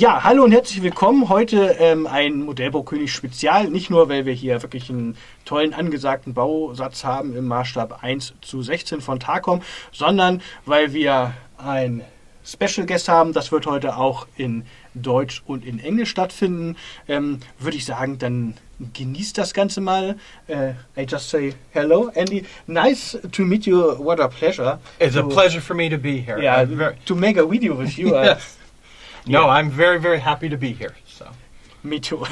Ja, hallo und herzlich willkommen. Heute ein Modellbaukönig Spezial. Nicht nur, weil wir hier wirklich einen tollen angesagten Bausatz haben im Maßstab 1:16 von Takom, sondern weil wir ein Special Guest haben. Das wird heute auch in Deutsch und in Englisch stattfinden. Würde ich sagen, dann genießt das Ganze mal. I just say hello, Andy. Nice to meet you. What a pleasure. It's a pleasure for me to be here. Yeah, to make a video with you. Yes. No, Yeah. I'm very, very happy to be here. So. Me too.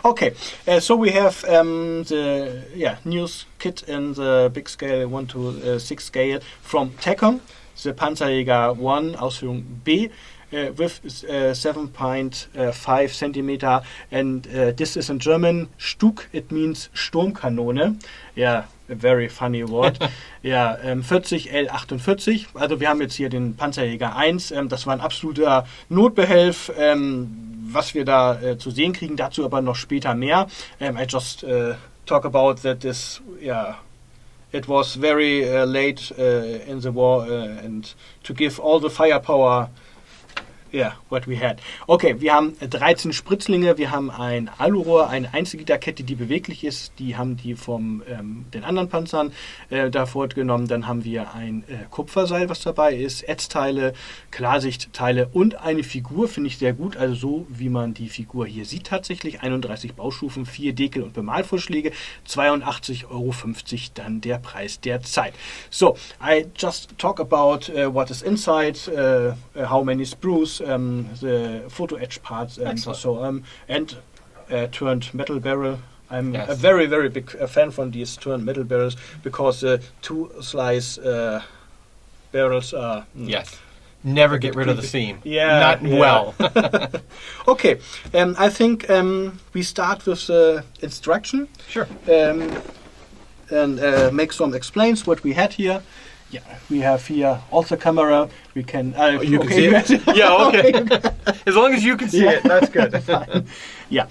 Okay, so we have the news kit in the big scale 1:6 scale from Takom, the Panzerjäger I Ausführung B. With 7.5 centimeter, and this is in German Stuk, it means Sturmkanone. Yeah, a very funny word. Ja, 40 L 48. Also wir haben jetzt hier den Panzerjäger I. Das war ein absoluter Notbehelf, was wir da zu sehen kriegen. Dazu aber noch später mehr. I just talk about that this, it was very late in the war and to give all the firepower. Yeah, what we had. Okay, wir haben 13 Spritzlinge, wir haben ein Alurohr, eine Einzelgitterkette, die beweglich ist, die haben die vom den anderen Panzern da fortgenommen. Dann haben wir ein Kupferseil, was dabei ist, Ätzteile, Klarsichtteile und eine Figur, finde ich sehr gut, also so wie man die Figur hier sieht tatsächlich. 31 Baustufen, 4 Dekel- und Bemalvorschläge, 82,50 € dann der Preis der Zeit. So, I just talk about what is inside, how many sprues, the photo etch parts, and turned metal barrel. I'm a very, very big fan from these turned metal barrels because the two slice barrels are. Yes. Never get rid of the seam. Yeah. Not well. Okay. I think we start with the instruction. Sure. And make some explains what we had here. Yeah, we have here also camera. We can. You can see it? Yeah, okay. As long as you can see it, that's good. Ja.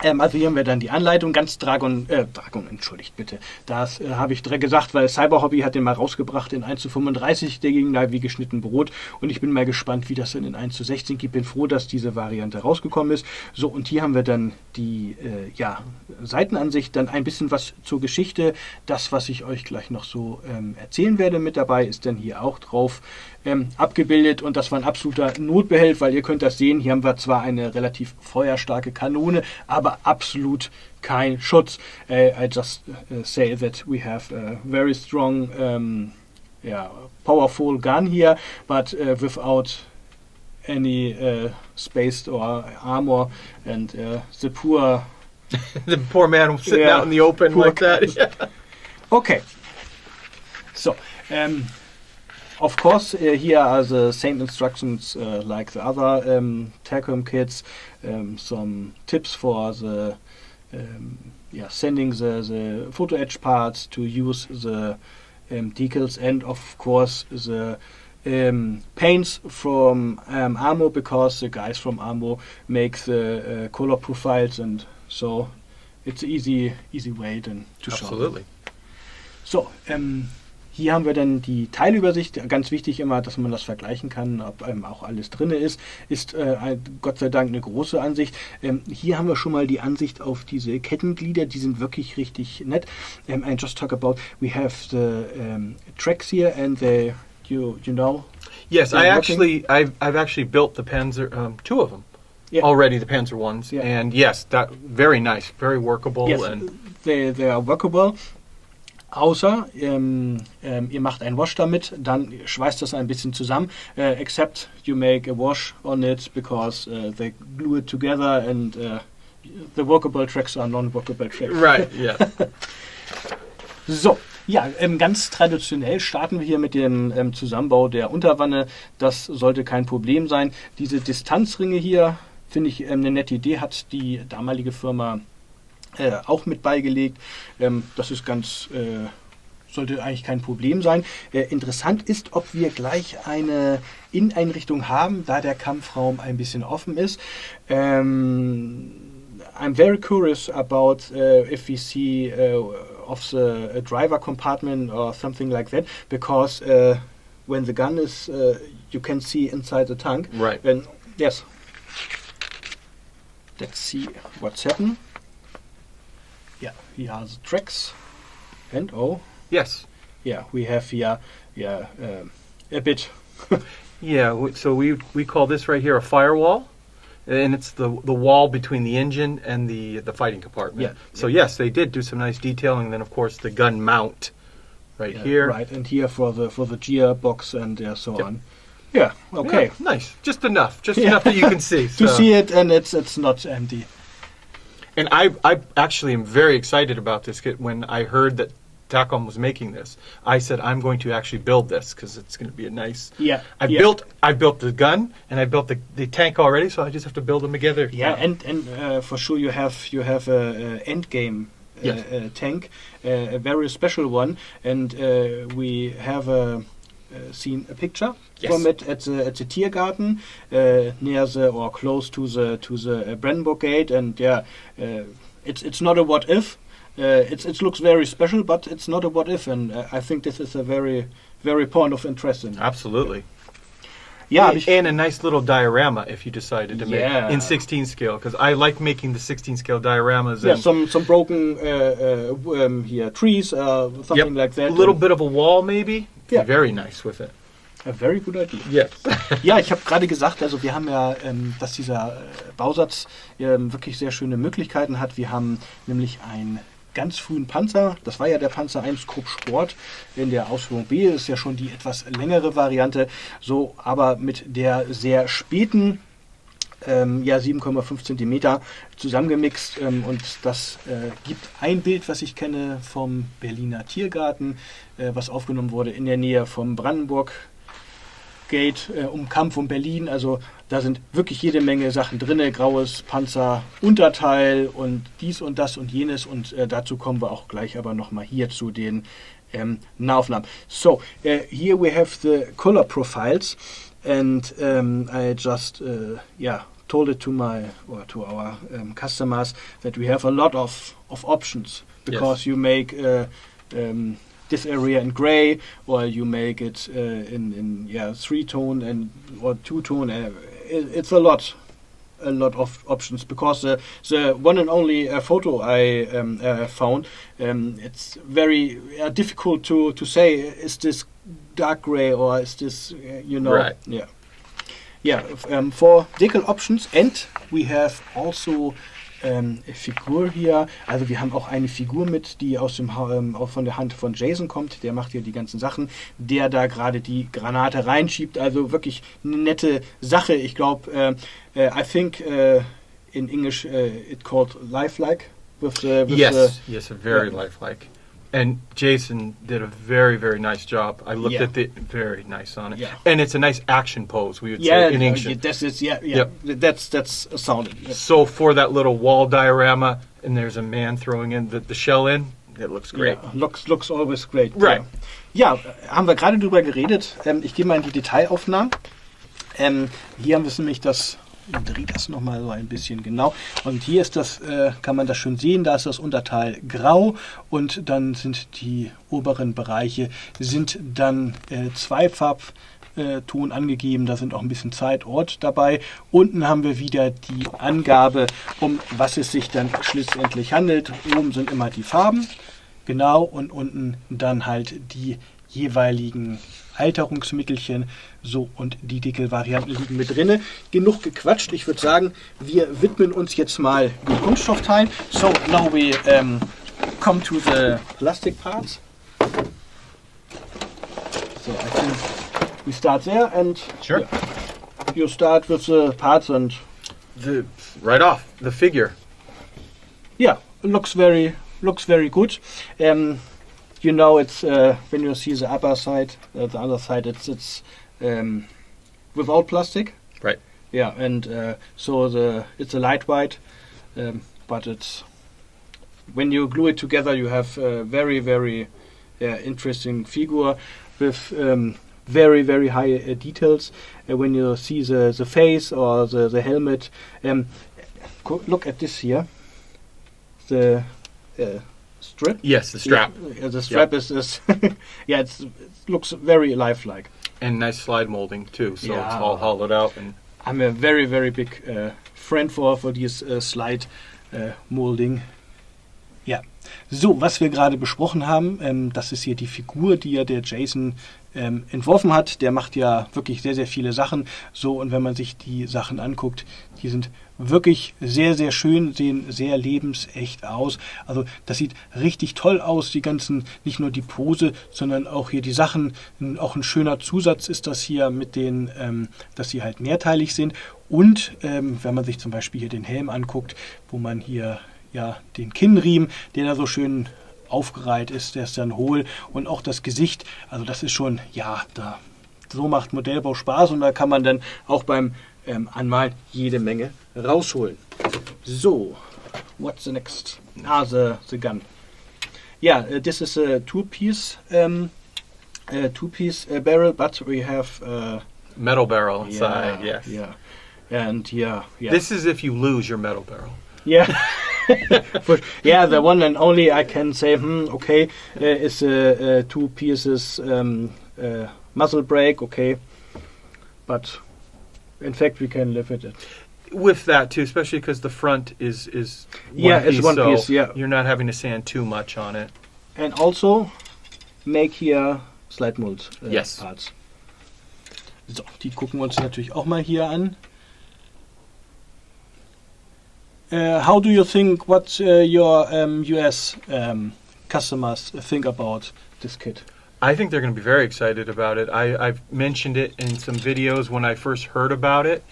Also hier haben wir dann die Anleitung, ganz Dragon, entschuldigt bitte. Das habe ich direkt gesagt, weil Cyber Hobby hat den mal rausgebracht in 1:35, der ging da wie geschnitten Brot. Und ich bin mal gespannt, wie das dann in 1:16 gibt. Bin froh, dass diese Variante rausgekommen ist. So, und hier haben wir dann die Seitenansicht, dann ein bisschen was zur Geschichte. Das, was ich euch gleich noch so erzählen werde mit dabei, ist dann hier auch drauf abgebildet. Und das war ein absoluter Notbehelf, weil ihr könnt das sehen, hier haben wir zwar eine relativ feuerstarke Kanone, aber absolut kein Schutz. I just say that we have a very strong, powerful gun here, but without any space or armor, and the poor the poor man sitting out in the open like that. Okay. So, of course, here are the same instructions like the other Takom kits. Some tips for the sending the photo etch parts, to use the decals, and of course the paints from Ammo, because the guys from Ammo make the color profiles, and so it's an easy way then to show. Absolutely. So, hier haben wir dann die Teilübersicht. Ganz wichtig immer, dass man das vergleichen kann, ob auch alles drin ist. Ist Gott sei Dank eine große Ansicht. Hier haben wir schon mal die Ansicht auf diese Kettenglieder. Die sind wirklich richtig nett. I just talk about, we have the tracks here, and the, you know. Yes, I've actually built the Panzer, two of them already, the Panzer Is, and yes, that very nice, very workable. Yes, and they are workable. Außer ihr macht ein Wash damit, dann schweißt das ein bisschen zusammen. Except you make a wash on it, because they glue it together, and the workable tracks are non-workable tracks. Right, yeah. So, ja, ganz traditionell starten wir hier mit dem Zusammenbau der Unterwanne. Das sollte kein Problem sein. Diese Distanzringe hier, finde ich eine nette Idee, hat die damalige Firma auch mit beigelegt. Das ist sollte eigentlich kein Problem sein. Interessant ist, ob wir gleich eine Inneneinrichtung haben, da der Kampfraum ein bisschen offen ist. I'm very curious about if we see of the driver compartment or something like that, because when the gun is, you can see inside the tank. Right. And Yes. Let's see what's happened. Yeah, here are the tracks. And Yes. yeah, we have here a bit. Yeah, so we call this right here a firewall, and it's the wall between the engine and the fighting compartment. Yeah. So yes, they did do some nice detailing. And then of course the gun mount right here. Right, and here for the gearbox and so on. Yeah. Okay. Yeah, nice. Just enough that you can see. To see it, and it's not empty. And I actually am very excited about this. When I heard that Takom was making this, I said I'm going to actually build this because it's going to be a nice. Yeah. I built the gun and I built the tank already, so I just have to build them together. Yeah, and for sure you have a end game tank, a very special one, and we have seen a picture from it at the Tiergarten near or close to the Brandenburg Gate, and it's not a what if. It looks very special, but it's not a what if, and I think this is a very, very point of interest in. Absolutely. Yeah, and a nice little diorama if you decided to make in 16 scale, because I like making the 16 scale dioramas. Yeah, some broken trees, something like that. A little bit of a wall maybe. Yeah. Very nice with it. A very good idea. Yes. Ja, ich habe gerade gesagt, also wir haben ja, dass dieser Bausatz wirklich sehr schöne Möglichkeiten hat. Wir haben nämlich einen ganz frühen Panzer, das war ja der Panzer I Scope Sport in der Ausführung B, das ist ja schon die etwas längere Variante, so aber mit der sehr späten 7,5 Zentimeter zusammengemixt, und das gibt ein Bild, was ich kenne vom Berliner Tiergarten, was aufgenommen wurde in der Nähe vom Brandenburg Gate, Kampf um Berlin. Also da sind wirklich jede Menge Sachen drin, graues Panzerunterteil und dies und das und jenes, und dazu kommen wir auch gleich aber nochmal hier zu den Nahaufnahmen. So, here we have the color profiles, and I just told it to our customers that we have a lot of options, because you make this area in gray, or you make it in 3-tone or 2-tone. It's a lot of options, because the one and only photo I found, it's very difficult to say, is this dark gray or is this right. For decal options, and we have also Figur hier, also wir haben auch eine Figur mit, die aus dem auch von der Hand von Jason kommt, der macht hier die ganzen Sachen, der da gerade die Granate reinschiebt, also wirklich eine nette Sache. Ich glaube, I think in English it called lifelike. Yes, very lifelike. And Jason did a very, very nice job. I looked at it, very nice on it. Yeah. And it's a nice action pose, we would say, in ancient. That's solid. So for that little wall diorama, and there's a man throwing in the shell in, it looks great. Yeah, looks always great. Right. Ja, haben wir gerade drüber geredet. Ich gehe mal in die Detailaufnahmen. Hier haben wir nämlich drehe das nochmal so ein bisschen genau. Und hier ist das, kann man das schön sehen, da ist das Unterteil grau, und dann sind die oberen Bereiche dann Zweifarbton angegeben, da sind auch ein bisschen Zeit, Ort dabei. Unten haben wir wieder die Angabe, um was es sich dann schlussendlich handelt. Oben sind immer die Farben, genau, und unten dann halt die jeweiligen Alterungsmittelchen, so, und die Deckel-Varianten liegen mit drinne. Genug gequatscht, ich würde sagen, wir widmen uns jetzt mal dem Kunststoffteil. So, now we come to the plastic parts. So, I think we start there, and sure. You start with the parts and right off the figure. Yeah, looks very good. It's when you see the upper side, the other side, it's without plastic. Right. Yeah, and so it's a lightweight, but it's when you glue it together, you have a very, very interesting figure with very, very high details. When you see the face or the helmet, look at this here. The strip. Yes, the strap. Yeah, the strap is it looks very lifelike. And nice slide molding too, so it's all hollowed out. And I'm a very, very big friend for this slide molding. Ja, so, was wir gerade besprochen haben, das ist hier die Figur, die ja der Jason entworfen hat. Der macht ja wirklich sehr, sehr viele Sachen. So, und wenn man sich die Sachen anguckt, die sind wirklich sehr, sehr schön, sehen sehr lebensecht aus. Also das sieht richtig toll aus, die ganzen, nicht nur die Pose, sondern auch hier die Sachen. Auch ein schöner Zusatz ist das hier mit den, dass sie halt mehrteilig sind. Und wenn man sich zum Beispiel hier den Helm anguckt, wo man hier ja den Kinnriemen, der da so schön aufgereiht ist, der ist dann hohl, und auch das Gesicht, also das ist schon, ja, so macht Modellbau Spaß, und da kann man dann auch beim Anmalen jede Menge rausholen. So, what's the next? The gun. Yeah, this is a two-piece barrel, but we have metal barrel inside. Yeah, yes. Yeah, and yeah. This is if you lose your metal barrel. Yeah. Yeah, the one and only I can say, okay, is 2 pieces muzzle brake, okay, but in fact we can live with it. With that too, especially because the front is it's one piece. Yeah, you're not having to sand too much on it. And also make here slide mold parts. So, die gucken wir uns natürlich auch mal hier an. How do you think, what your US customers think about this kit? I think they're going to be very excited about it. I've mentioned it in some videos when I first heard about it,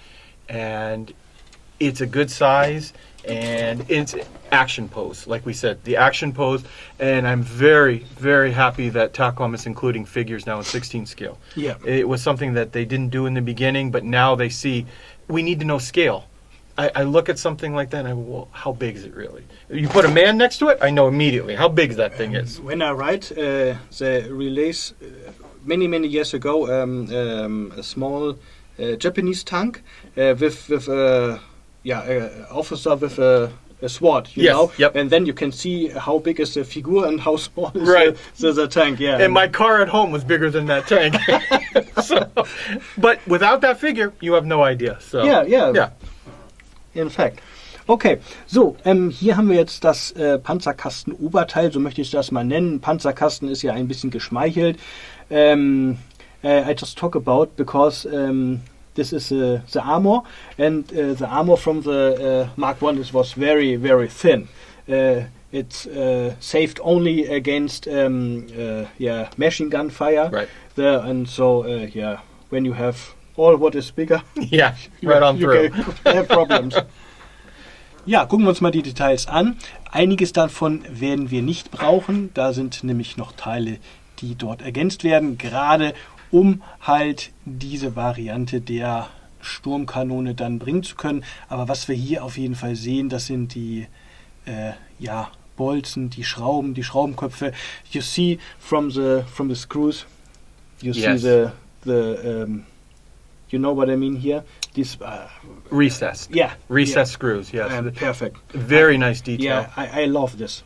and it's a good size, and it's action pose, like we said, the action pose, and I'm very, very happy that Takom is including figures now in 16 scale. Yeah. It was something that they didn't do in the beginning, but now they see, we need to know scale. I look at something like that and I go, well, how big is it really? You put a man next to it, I know immediately how big that thing is. When I write the release many, many years ago, a small Japanese tank with a officer with a sword, you know? Yep. And then you can see how big is the figure and how small is the tank. Yeah. And my car at home was bigger than that tank. But without that figure, you have no idea. So Yeah. In fact. Okay, so, hier haben wir jetzt das Panzerkasten-Oberteil, so möchte ich das mal nennen. Panzerkasten ist ja ein bisschen geschmeichelt. I just talk about because this is the armor, and the armor from the Mark I was very, very thin. It's saved only against machine gun fire. Right. And so, when you have all what is bigger, right on through. Have problems. Ja, gucken wir uns mal die Details an. Einiges davon werden wir nicht brauchen. Da sind nämlich noch Teile, die dort ergänzt werden, gerade um halt diese Variante der Sturmkanone dann bringen zu können. Aber was wir hier auf jeden Fall sehen, das sind die Bolzen, die Schraubenköpfe. You see from the screws, you see the you know what I mean here? These recessed. Yeah. Recessed screws, yes. Perfect. Very nice detail. Yeah, I love this.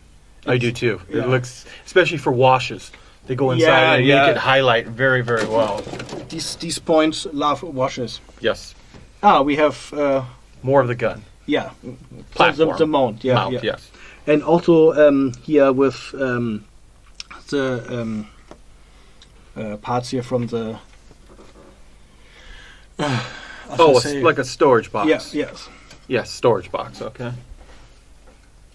I do too. It looks, especially for washes. They go inside and make it highlight very, very well. These points love washes. Yes. We have more of the gun. Yeah. Platform. The mount. Yeah. Mount, yes. And also here with the parts here from the. It's like a storage box. Yes. Yes, storage box. Okay.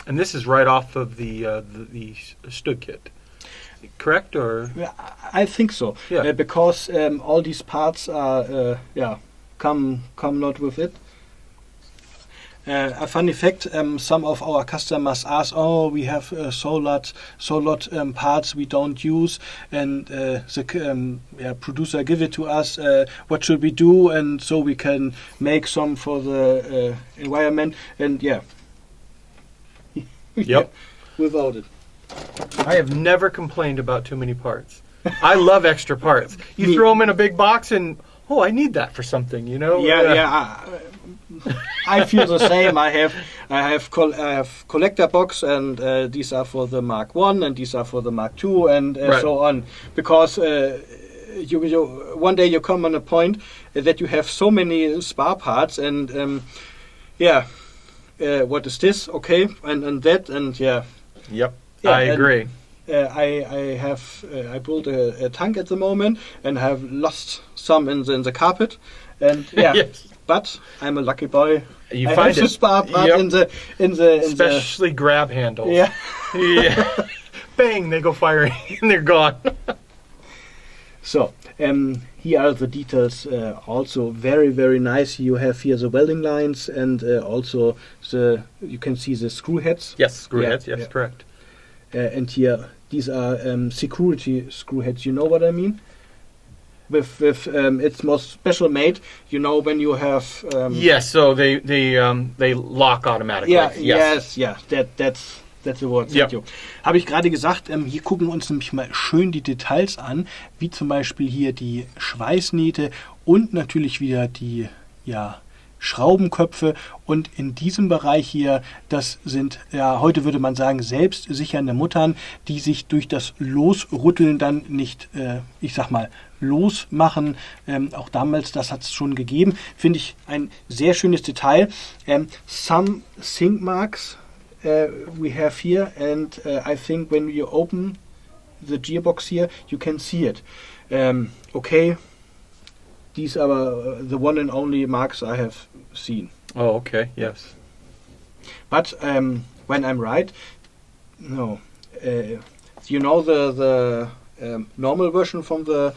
And this is right off of the Stuk kit, correct? Or I think so. Yeah. Because all these parts are come not with it. A funny fact: some of our customers ask, "Oh, we have so lot parts we don't use, and the producer give it to us. What should we do?" And so we can make some for the environment. And Yep. Without it, I have never complained about too many parts. I love extra parts. You throw them in a big box, and I need that for something, you know. I feel the same. I have collector box, and these are for the Mark I, and these are for the Mark II, and so on. Because you one day you come on a point, that you have so many spare parts and what is this? Okay, and that, and Yep, I agree. I built a tank at the moment and have lost some in the carpet, and Yes. but I'm a lucky boy. You I find have the spare part in the especially grab handles. yeah. Yeah. Bang! They go firing and they're gone. So, here are the details, also very, very nice. You have here the welding lines and also you can see the screw heads. Yes, screw heads. Yes, correct. And here, these are security screw heads. You know what I mean? With it's more special made. You know when you have. Yes, so they lock automatically. Yeah, yes. That's the word. Thank you. Habe ich gerade gesagt, hier gucken wir uns nämlich mal schön die Details an, wie zum Beispiel hier die Schweißnähte und natürlich wieder die Schraubenköpfe. Und in diesem Bereich hier, das sind, heute würde man sagen, selbstsichernde Muttern, die sich durch das Losrütteln dann nicht, losmachen. Auch damals, das hat es schon gegeben. Finde ich ein sehr schönes Detail. Some sink marks we have here, and I think when you open the gearbox here, you can see it. Okay, these are the one and only marks I have seen. Oh, okay, yes. But when I'm right, no, you know the normal version from the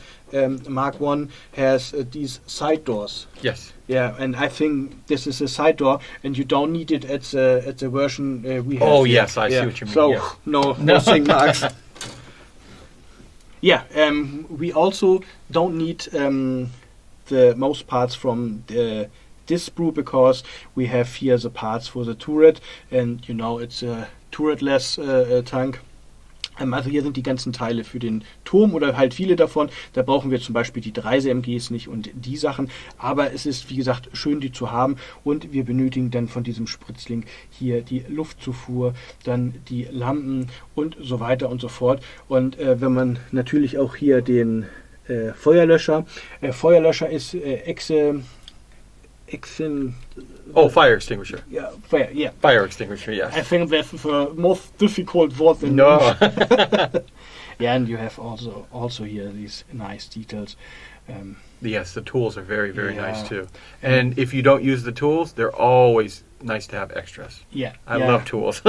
Mark I has these side doors. Yes. Yeah, and I think this is a side door, and you don't need it at the version we have. Oh, here. yes, I see what you mean. So yes. no sink marks. Yeah, we also don't need the most parts from this sprue because we have here the parts for the turret, and you know it's a turretless tank. Also hier sind die ganzen Teile für den Turm oder halt viele davon. Da brauchen wir zum Beispiel die 3 MGs nicht und die Sachen. Aber es ist, wie gesagt, schön, die zu haben. Und wir benötigen dann von diesem Spritzling hier die Luftzufuhr, dann die Lampen und so weiter und so fort. Und wenn man natürlich auch hier den Feuerlöscher ist fire extinguisher. Yeah, Fire extinguisher, yes. I think that's the most difficult word in No. Yeah, and you have also here these nice details. Yes, the tools are very, very nice Yeah. too. And if you don't use the tools, they're always nice to have extras. Yeah, I love tools.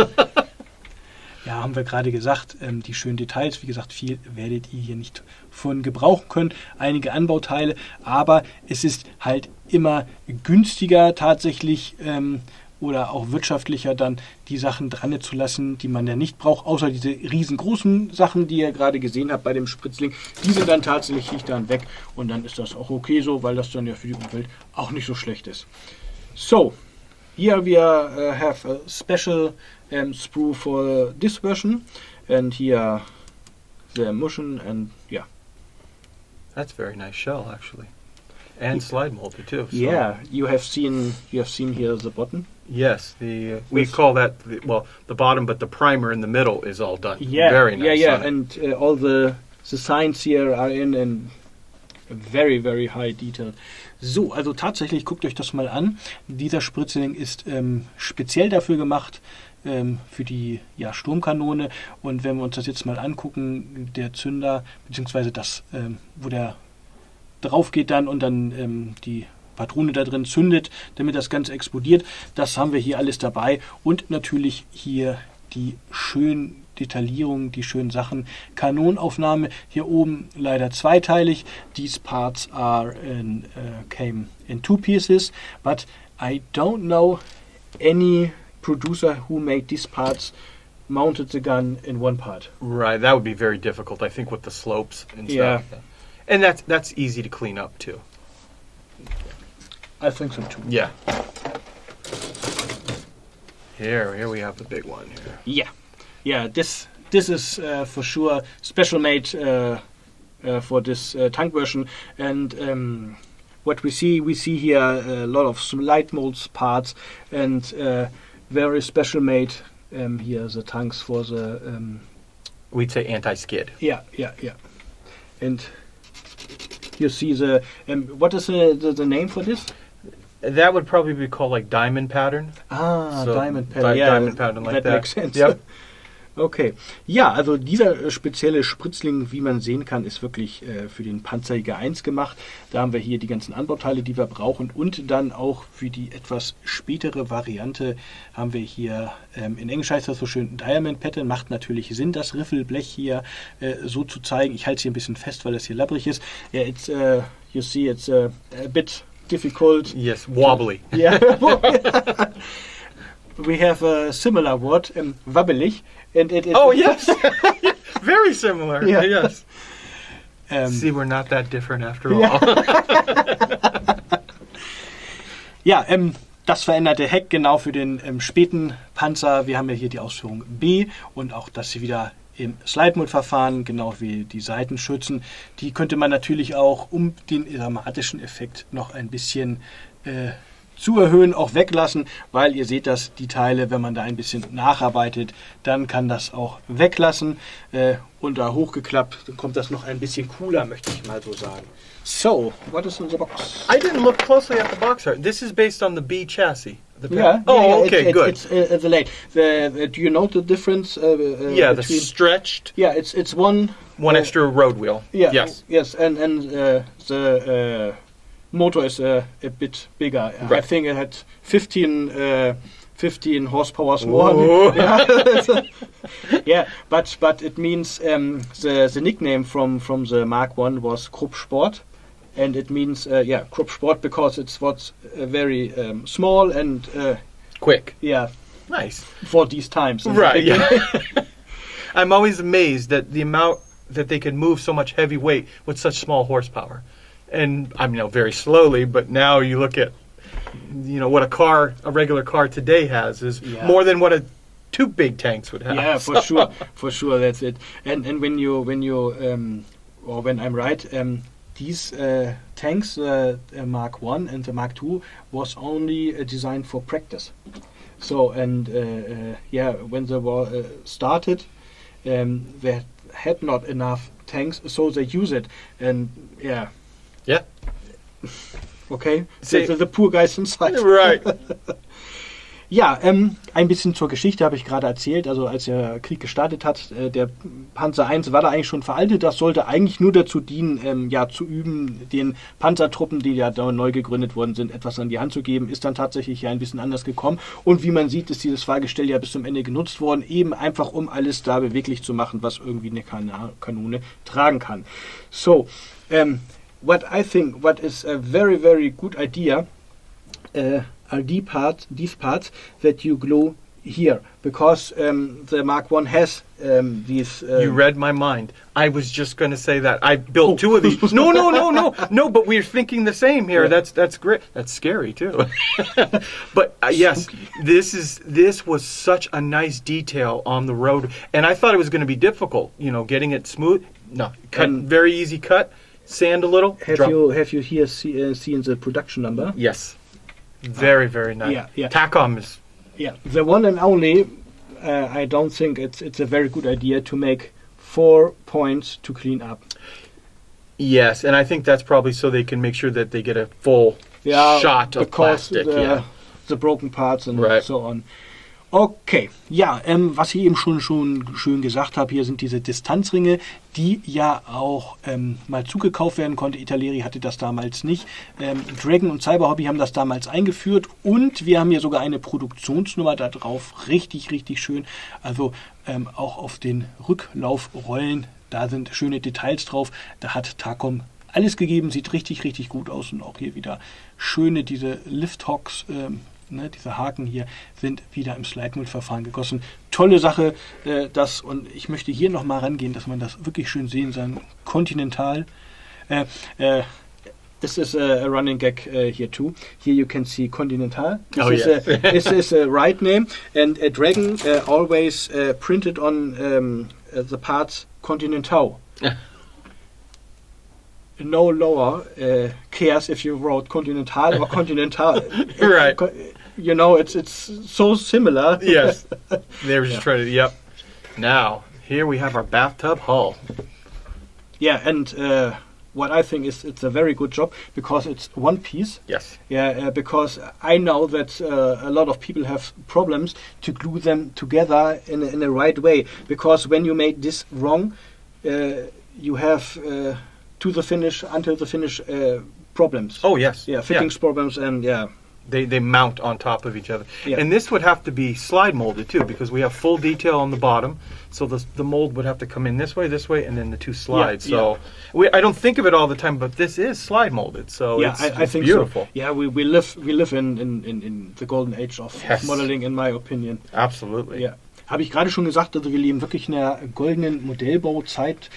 Ja, haben wir gerade gesagt, die schönen Details. Wie gesagt, viel werdet ihr hier nicht von gebrauchen können. Einige Anbauteile, aber es ist halt immer günstiger tatsächlich oder auch wirtschaftlicher dann die Sachen dran zu lassen, die man ja nicht braucht, außer diese riesengroßen Sachen, die ihr gerade gesehen habt bei dem Spritzling. Die sind dann tatsächlich dann weg und dann ist das auch okay so, weil das dann ja für die Umwelt auch nicht so schlecht ist. So, here we have a special sprue for this version, and here the emulsion, and yeah. That's a very nice shell, actually, and slide molded too. So. Yeah, you have seen here the bottom. Yes, we call that the bottom, but the primer in the middle is all done. Yeah, very nice. Yeah, and all the signs here are in very, very high detail. So, also tatsächlich, guckt euch das mal an. Dieser Spritzling ist speziell dafür gemacht, für die Sturmkanone. Und wenn wir uns das jetzt mal angucken, der Zünder, beziehungsweise das, wo der drauf geht dann und dann die Patrone da drin zündet, damit das Ganze explodiert, das haben wir hier alles dabei. Und natürlich hier die schönen Detaillierungen, die schönen Sachen. Kanonenaufnahme hier oben leider zweiteilig. These parts came in 2 pieces, but I don't know any producer who made these parts mounted the gun in 1 part. Right, that would be very difficult, I think, with the slopes and stuff. And that's easy to clean up too. I think so too. Yeah. Here we have the big one here. Yeah. This is for sure special made for this tank version, and what we see here a lot of slide molds parts and very special made here the tanks for the we'd say anti-skid. Yeah. And You see the what is the name for this? That would probably be called like diamond pattern. Diamond pattern. Diamond pattern like that. That makes sense. Yep. Okay. Ja, also dieser spezielle Spritzling, wie man sehen kann, ist wirklich für den Panzerjäger I gemacht. Da haben wir hier die ganzen Anbauteile, die wir brauchen, und dann auch für die etwas spätere Variante haben wir hier, in Englisch heißt das so schön Diamond Pattern, macht natürlich Sinn, das Riffelblech hier so zu zeigen. Ich halte es hier ein bisschen fest, weil das hier labbrig ist. Yeah, it's, you see, it's a bit difficult. Yes, wobbly. Yeah. We have a similar word, wabbelig, and it. Oh yes, very similar. Yeah. Yes. See, we're not that different after all. Ja, das veränderte Heck genau für den späten Panzer. Wir haben ja hier die Ausführung B und auch das hier wieder im Slide-Mode-Verfahren, genau wie die Seitenschützen. Die könnte man natürlich auch, um den dramatischen Effekt noch ein bisschen zu erhöhen, auch weglassen, weil ihr seht, dass die Teile, wenn man da ein bisschen nacharbeitet, dann kann das auch weglassen und da hochgeklappt, dann kommt das noch ein bisschen cooler, möchte ich mal so sagen. So, what is in the box? I didn't look closely at the box art. This is based on the B chassis. Yeah. Oh, okay, good. It's the late. Do you know the difference? Yeah, the stretched. Yeah, it's one extra road wheel. Yeah. Yes. And the motor is a bit bigger. Right. I think it had 15 horsepower more. Yeah, but it means the nickname from the Mark I was Krupp-Sport, and it means Krupp-Sport because it's what's very small and quick. Yeah, Nice for these times. Right. Yeah. I'm always amazed at the amount that they can move so much heavy weight with such small horsepower. And I mean, very slowly, but now you look at, what a regular car today has is more than what two big tanks would have. Yeah, for sure, that's it. And when I'm right, these tanks, Mark I and the Mark II, was only designed for practice. So when the war started, they had not enough tanks, so they use it, and Yeah. Okay, the poor guys inside. Right. Ja, ein bisschen zur Geschichte habe ich gerade erzählt. Also als der Krieg gestartet hat, der Panzer I war da eigentlich schon veraltet. Das sollte eigentlich nur dazu dienen, zu üben, den Panzertruppen, die ja da neu gegründet worden sind, etwas an die Hand zu geben. Ist dann tatsächlich ein bisschen anders gekommen. Und wie man sieht, ist dieses Fahrgestell ja bis zum Ende genutzt worden, eben einfach um alles da beweglich zu machen, was irgendwie eine Kanone tragen kann. So, what is a very, very good idea are these parts that you glue here, because the Mark I has these. You read my mind. I was just going to say that. I built two of these. No, but we're thinking the same here. Yeah. That's great. That's scary too. But yes, this was such a nice detail on the road, and I thought it was going to be difficult. Getting it smooth. No, very easy cut. Sand a little. Have you here seen the production number? Yes. Very, very nice. Yeah. Takom is. Yeah, the one and only. I don't think it's a very good idea to make 4 points to clean up. Yes, and I think that's probably so they can make sure that they get a full shot of plastic. The broken parts and so on. Okay, ja, was ich eben schon schön gesagt habe, hier sind diese Distanzringe, die ja auch mal zugekauft werden konnte. Italeri hatte das damals nicht. Dragon und Cyber Hobby haben das damals eingeführt und wir haben hier sogar eine Produktionsnummer da drauf. Richtig, richtig schön. Also auch auf den Rücklaufrollen, da sind schöne Details drauf. Da hat Takom alles gegeben, sieht richtig, richtig gut aus und auch hier wieder schöne diese Lifthocks, diese Haken hier sind wieder im Slide-Mode-Verfahren gegossen. Tolle Sache, und ich möchte hier nochmal rangehen, dass man das wirklich schön sehen kann. Continental. This is a running gag here too. Here you can see Continental. This is a right name, and a Dragon always printed on the parts Continental. No lower cares if you wrote Continental or Continental. Right. It's so similar. Yes. They were just trying to, yep. Now, here we have our bathtub hull. Yeah, and what I think is it's a very good job because it's one piece. Yes. Yeah, because I know that a lot of people have problems to glue them together in the right way. Because when you make this wrong, you have until the finish problems. Oh yes. Yeah, fittings problems and yeah. They mount on top of each other. Yeah. And this would have to be slide molded too, because we have full detail on the bottom. So the mold would have to come in this way, and then the two slides. Yeah, so I don't think of it all the time, but this is slide molded. So yeah, I think beautiful. So. Yeah, we live in the golden age of modeling, in my opinion. Absolutely. Yeah. Habe ich gerade schon gesagt, also wir leben wirklich in einer goldenen Modellbauzeit,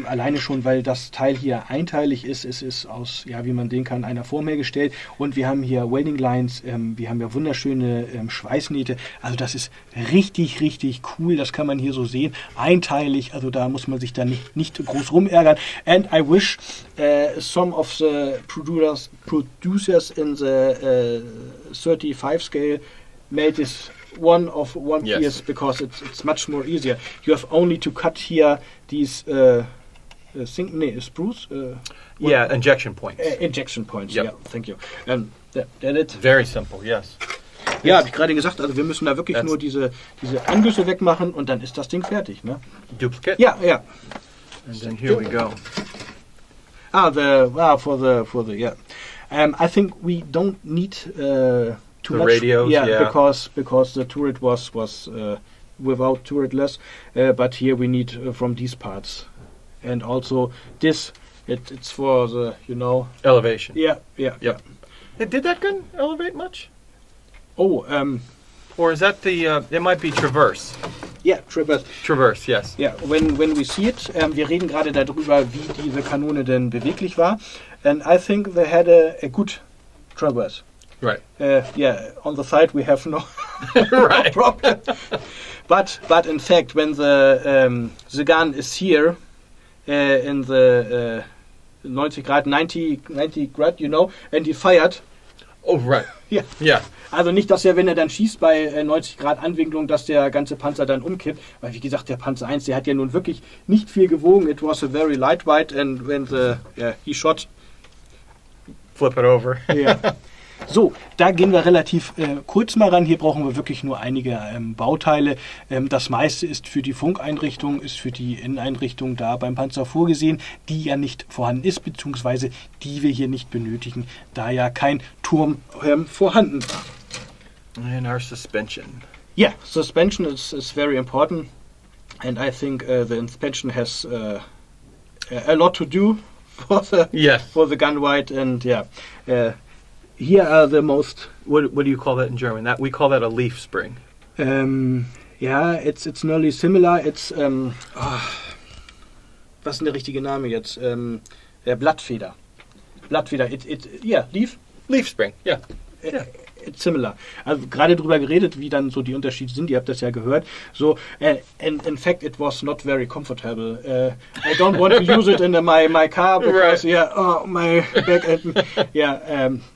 alleine schon, weil das Teil hier einteilig ist. Es ist aus, ja, wie man sehen kann, einer Form hergestellt und wir haben hier Welding Lines, wir haben ja wunderschöne Schweißnähte, also das ist richtig, richtig cool, das kann man hier so sehen, einteilig, also da muss man sich dann nicht groß rumärgern. And I wish some of the producers in the 35 scale made this one piece because it's much more easier. You have only to cut here these spruce. Injection points. Injection points. Yep. Yeah, thank you. And that it. Very simple. Yes. Ja, habe ich gerade gesagt. Also wir müssen da wirklich nur diese Angüsse wegmachen und dann ist das Ding fertig, ne? Duplicate. Ja, ja. And then here we go. For the yeah. I think we don't need. Too the much, radios, because the turret was without turretless, but here we need from these parts, and also this it's for the elevation. Yeah. Yep. Did that gun elevate much? Oh, or is that the? It might be traverse. Yeah, traverse. Traverse, yes. Yeah, when we see it, wir reden gerade darüber, wie diese Kanone denn beweglich war, and I think they had a good traverse. Right. On the side we have no, right. problem. But in fact, when the gun is here in the 90 grad, and he fired. Oh, right. Ja. Yeah. Also nicht, dass wenn er dann schießt bei 90 Grad Anwinklung, dass der ganze Panzer dann umkippt. Weil wie gesagt, der Panzer I, der hat ja nun wirklich nicht viel gewogen. It was a very lightweight and when he shot. Flip it over. Ja. So, da gehen wir relativ kurz mal ran. Hier brauchen wir wirklich nur einige Bauteile. Das meiste ist für die Funkeinrichtung, ist für die Inneneinrichtung da beim Panzer vorgesehen, die ja nicht vorhanden ist, beziehungsweise die wir hier nicht benötigen, da ja kein Turm vorhanden war. And our suspension. Yeah, suspension is very important. And I think the inspection has a lot to do for the gun white. And here are the most. What do you call that in German? We call that a leaf spring. It's nearly similar. It's was ist denn der richtige Name jetzt? Blattfeder. Blattfeder. Leaf spring. Yeah. It's similar. Also gerade drüber geredet, wie dann so die Unterschiede sind. Ihr habt das ja gehört. So, and in fact, it was not very comfortable. I don't want to use it in my car because right. My back and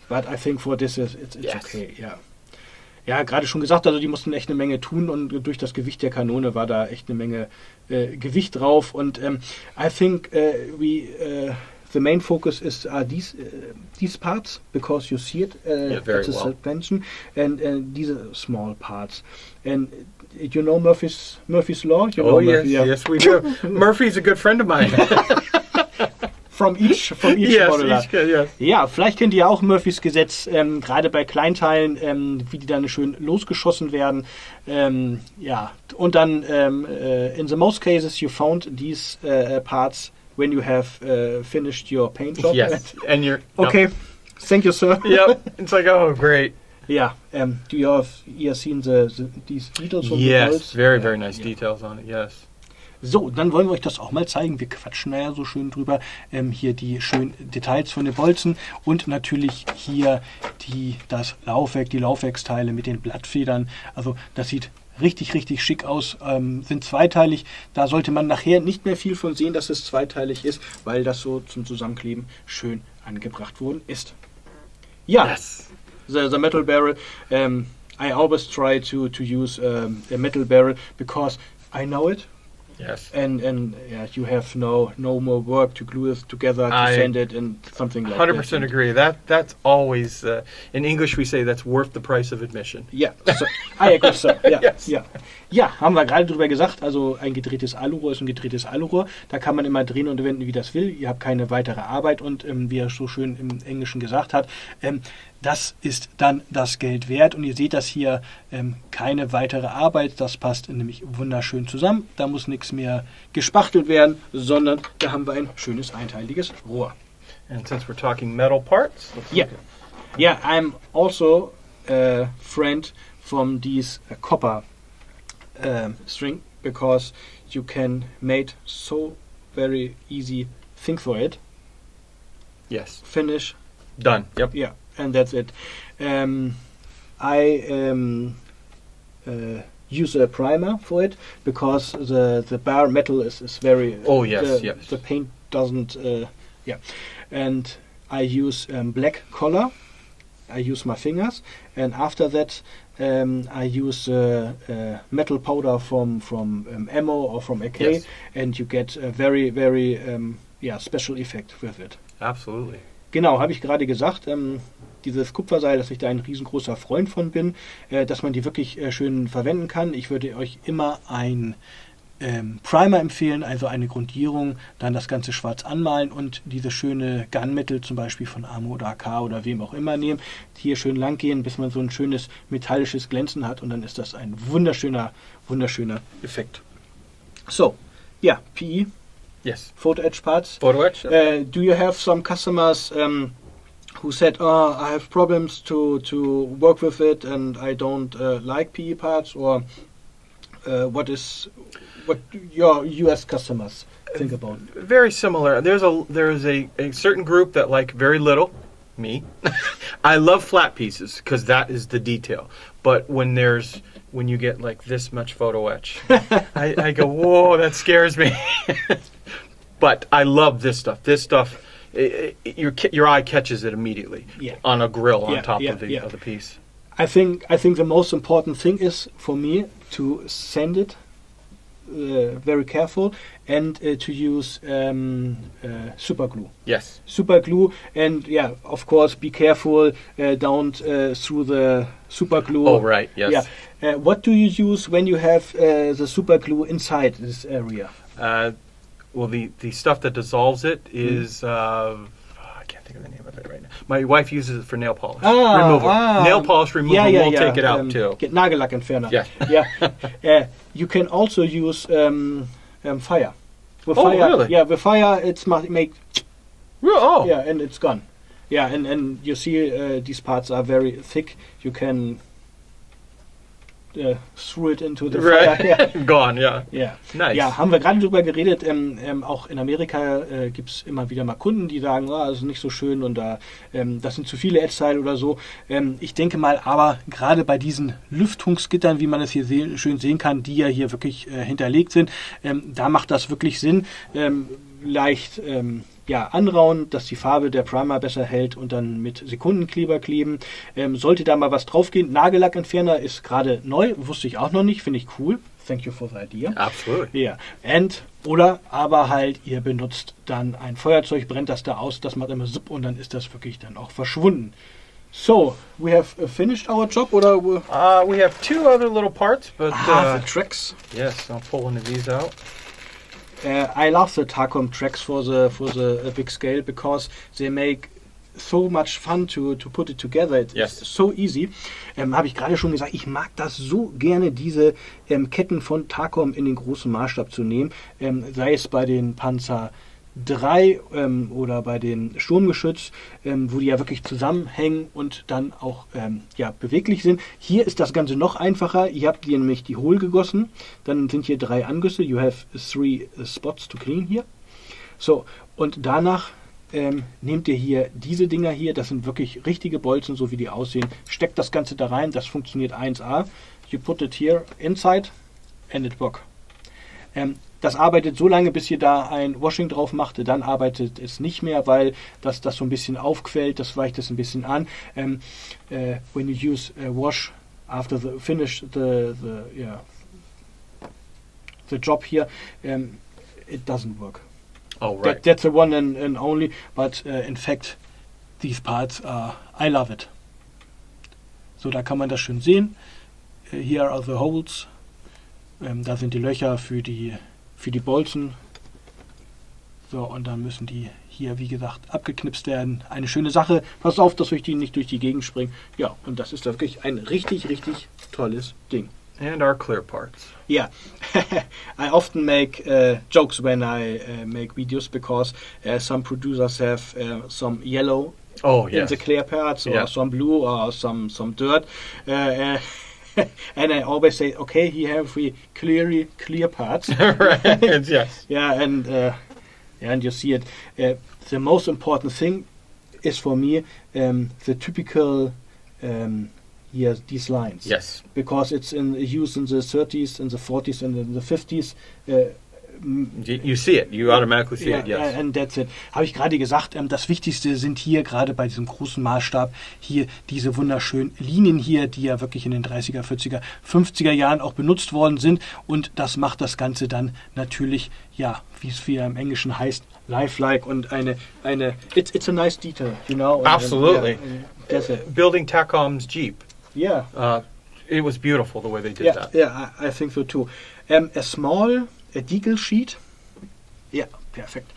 but I think for this it's okay. Yeah. Ja, gerade schon gesagt, also die mussten echt eine Menge tun und durch das Gewicht der Kanone war da echt eine Menge Gewicht drauf und I think the main focus is these parts because you see it at the suspension and these small parts and you know Murphy's law. Yes, we do. Murphy's a good friend of mine. From each Modeler. Yes. Ja, vielleicht kennt ihr auch Murphys Gesetz, gerade bei Kleinteilen, wie die dann schön losgeschossen werden. Und dann in the most cases you found these parts when you have finished your paint job. Yes, and you're okay. Thank you, sir. Yep, it's like, oh, great. Yeah. Do you have seen these details on the Yes, bolts? very, very nice details on it. Yes. So, dann wollen wir euch das auch mal zeigen. Wir quatschen da ja so schön drüber. Hier die schönen Details von den Bolzen und natürlich hier das Laufwerk, die Laufwerksteile mit den Blattfedern. Also das sieht richtig, richtig schick aus. Sind zweiteilig. Da sollte man nachher nicht mehr viel von sehen, dass es zweiteilig ist, weil das so zum Zusammenkleben schön angebracht worden ist. Ja, yes. The metal barrel. I always try to use a metal barrel because I know it. Yes. And yeah, you have no more work to glue it together to send it and something like 100% that. agree. That's always in English we say that's worth the price of admission. Ja, so, I agree, so. Ja, Yes. ja. Ja, haben wir gerade drüber gesagt. Also ein gedrehtes Alurohr ist ein gedrehtes Alurohr. Da kann man immer drehen und wenden, wie das will. Ihr habt keine weitere Arbeit und wie er so schön im Englischen gesagt hat, das ist dann das Geld wert. Und ihr seht das hier, keine weitere Arbeit. Das passt nämlich wunderschön zusammen. Da muss nichts mehr gespachtelt werden, sondern da haben wir ein schönes einteiliges Rohr. And since we're talking metal parts, let's Yeah. look at- Yeah, I'm also a friend from these copper string because you can make so very easy thing for it. yes, Finish, done. Yep. yeah, and that's it. I use a primer for it because the bare metal is very. Oh, yes, yes. The paint doesn't. Yeah, and I use black color. I use my fingers, and after that, I use metal powder from ammo or from AK, Yes. and you get a very very special effect with it. Absolutely. Genau, habe ich gerade gesagt. Dieses Kupferseil, dass ich da ein riesengroßer Freund von bin, dass man die wirklich schön verwenden kann. Ich würde euch immer ein Primer empfehlen, also eine Grundierung, dann das Ganze schwarz anmalen und diese schöne Gunmetal zum Beispiel von Ammo oder AK oder wem auch immer nehmen. Hier schön lang gehen, bis man so ein schönes metallisches Glänzen hat und dann ist das ein wunderschöner Effekt. So, ja, PE, Yes. Photo Etch Parts. Photo etch. Yep. Do you have some customers who said, "Oh, I have problems to work with it, and I don't like PE parts"? Or what do your U.S. customers think about? Very similar. There's a certain group that like very little. Me. I love flat pieces because that is the detail. But when you get like this much photo etch, I go, whoa, that scares me. But I love this stuff. This stuff, your eye catches it immediately on a grill on top of the piece. I think the most important thing is for me to sand it very careful and to use super glue. Yes. Super glue, and yeah, of course, be careful, don't through the super glue. Oh, right, yes. Yeah. What do you use when you have the super glue inside this area? Well, the stuff that dissolves it is I can't think of the name of it right now. My wife uses it for nail polish removal. Nail polish removal will take it out too. Get Nagellackentferner. Yeah. Yeah. You can also use fire. With Oh, fire, really? Yeah, with fire it's make Oh. yeah, and it's gone. Yeah, and you see these parts are very thick. You can throw it into the fire. Right. Yeah. Gone, yeah. Ja. Nice. Ja, haben wir gerade drüber geredet. Auch in Amerika gibt es immer wieder mal Kunden, die sagen, das ist nicht so schön und das sind zu viele Edge-Teile oder so. Ich denke mal, aber gerade bei diesen Lüftungsgittern, wie man es hier schön sehen kann, die ja hier wirklich hinterlegt sind, da macht das wirklich Sinn. Leicht anrauen, dass die Farbe der Primer besser hält und dann mit Sekundenkleber kleben. Sollte da mal was draufgehen, Nagellackentferner ist gerade neu, wusste ich auch noch nicht, finde ich cool. Thank you for the idea. Absolutely. Ja, oder aber halt, ihr benutzt dann ein Feuerzeug, brennt das da aus, das macht immer Supp und dann ist das wirklich dann auch verschwunden. So, we have finished our job, oder? We have two other little parts, but the tracks. yes, I'll pull one of these out. I love the Takom tracks for the big scale because they make so much fun to put it together. It's so easy. Habe ich gerade schon gesagt, ich mag das so gerne, diese Ketten von Takom in den großen Maßstab zu nehmen. Sei es bei den Panzer I oder bei den Sturmgeschütz, wo die ja wirklich zusammenhängen und dann auch beweglich sind. Hier ist das Ganze noch einfacher. Ihr habt hier nämlich die hohl gegossen. Dann sind hier 3 Angüsse. You have 3 spots to clean hier. So, und danach nehmt ihr hier diese Dinger hier. Das sind wirklich richtige Bolzen, so wie die aussehen. Steckt das Ganze da rein. Das funktioniert 1A. You put it here inside and it works. Das arbeitet so lange, bis ihr da ein Washing drauf macht, dann arbeitet es nicht mehr, weil das so ein bisschen aufquellt, das weicht es ein bisschen an. When you use wash after the finish the the job here, it doesn't work. Oh, right. That's the one and only, but in fact, these parts I love it. So, da kann man das schön sehen. Here are the holes. Da sind die Löcher für die Bolzen. So, und dann müssen die hier, wie gesagt, abgeknipst werden. Eine schöne Sache. Passt auf, dass euch die nicht durch die Gegend springen. Ja, und das ist da wirklich ein richtig, richtig tolles Ding. And our clear parts. Yeah, I often make jokes when I make videos because some producers have some yellow in the clear parts or some blue or some dirt. And I always say, okay, here have we clear parts. Right, yes. Yeah, and you see it. The most important thing is for me the typical these lines. Yes. Because it's in use in the 30s, in the 40s, and in the 50s. You see it. You automatically see it, yes. And that's it. Habe ich gerade gesagt, das Wichtigste sind hier, gerade bei diesem großen Maßstab, hier diese wunderschönen Linien hier, die ja wirklich in den 30er, 40er, 50er Jahren auch benutzt worden sind. Und das macht das Ganze dann natürlich, ja, wie es im Englischen heißt, lifelike und it's a nice detail, you know. Absolutely. That's it. Building Takom's Jeep. Yeah. It was beautiful the way they did that. Yeah, I think so too. A small Decal Sheet. Ja, perfekt.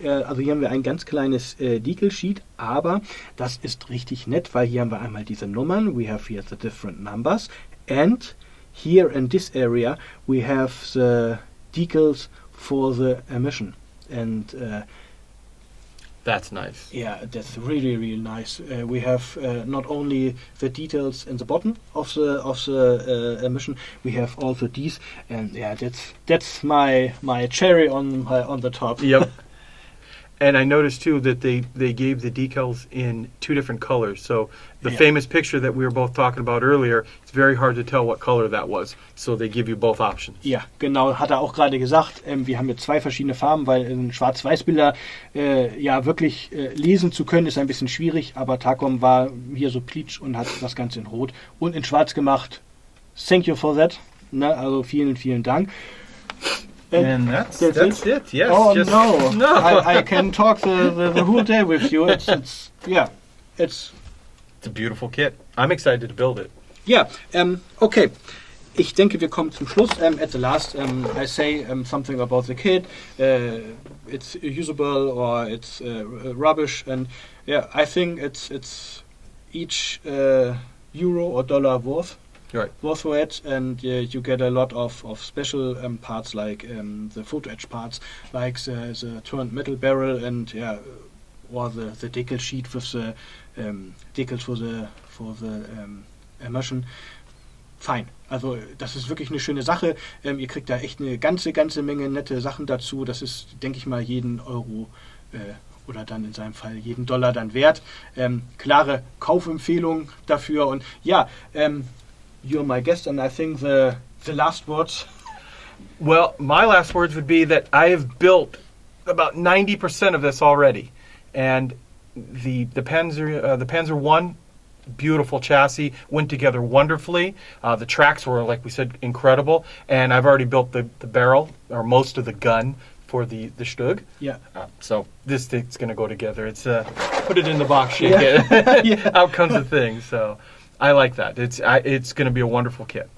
Also hier haben wir ein ganz kleines Decal Sheet, aber das ist richtig nett, weil hier haben wir einmal diese Nummern. We have here the different numbers. And here in this area we have the decals for the emission. And that's nice. Yeah, that's really, really nice. We have not only the details in the bottom of the emission, we have also these, and yeah, that's my cherry on the top. Yep. And I noticed too that they gave the decals in two different colors. So the famous picture that we were both talking about earlier, it's very hard to tell what color that was. So they give you both options. Ja, genau, hat er auch gerade gesagt. Wir haben jetzt zwei verschiedene Farben, weil in Schwarz-Weiß-Bilder ja wirklich lesen zu können, ist ein bisschen schwierig. Aber Takom war hier so pleatsch und hat das Ganze in Rot und in Schwarz gemacht. Thank you for that. Ne, also vielen, vielen Dank. And that's it. Yes. Oh no! I can talk the whole day with you. It's a beautiful kit. I'm excited to build it. Yeah. Okay. Ich denke, wir kommen zum Schluss. At the last, I say something about the kit. It's usable or it's rubbish, and yeah, I think it's each euro or dollar worth. Right. Worth for it, and you get a lot of special parts like the photo etch parts, like the turned metal barrel, and or the decal sheet with the decals for the immersion. Fein. Also das ist wirklich eine schöne Sache. Ihr kriegt da echt eine ganze Menge nette Sachen dazu. Das ist, denke ich mal, jeden Euro oder dann in seinem Fall jeden Dollar dann wert. Klare Kaufempfehlung dafür, und ja, you're my guest, and I think the last words. Well, my last words would be that I have built about 90% of this already, and the Panzer I, beautiful chassis, went together wonderfully. The tracks were, like we said, incredible, and I've already built the barrel or most of the gun for the Stug. Yeah. So this thing's going to go together. It's put it in the box, shake it. Out comes the thing. So. I like that. It's going to be a wonderful kit.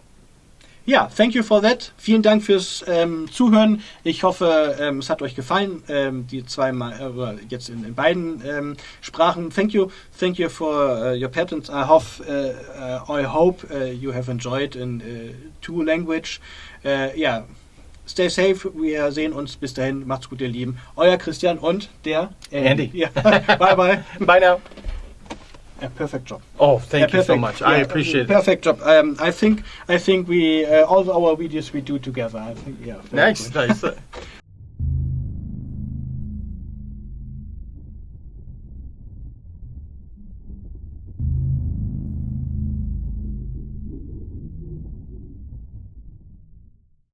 Ja, thank you for that. Vielen Dank fürs Zuhören. Ich hoffe, es hat euch gefallen. Die zweimal jetzt in beiden Sprachen. Thank you for your patents. I hope you have enjoyed in two language. Stay safe. Wir sehen uns bis dahin. Macht's gut, ihr Lieben. Euer Christian und der Andy. Ja. Bye bye. Bye now. A perfect job. Oh, thank you so much. I appreciate it. Perfect job. I think we all our videos we do together. I think nice.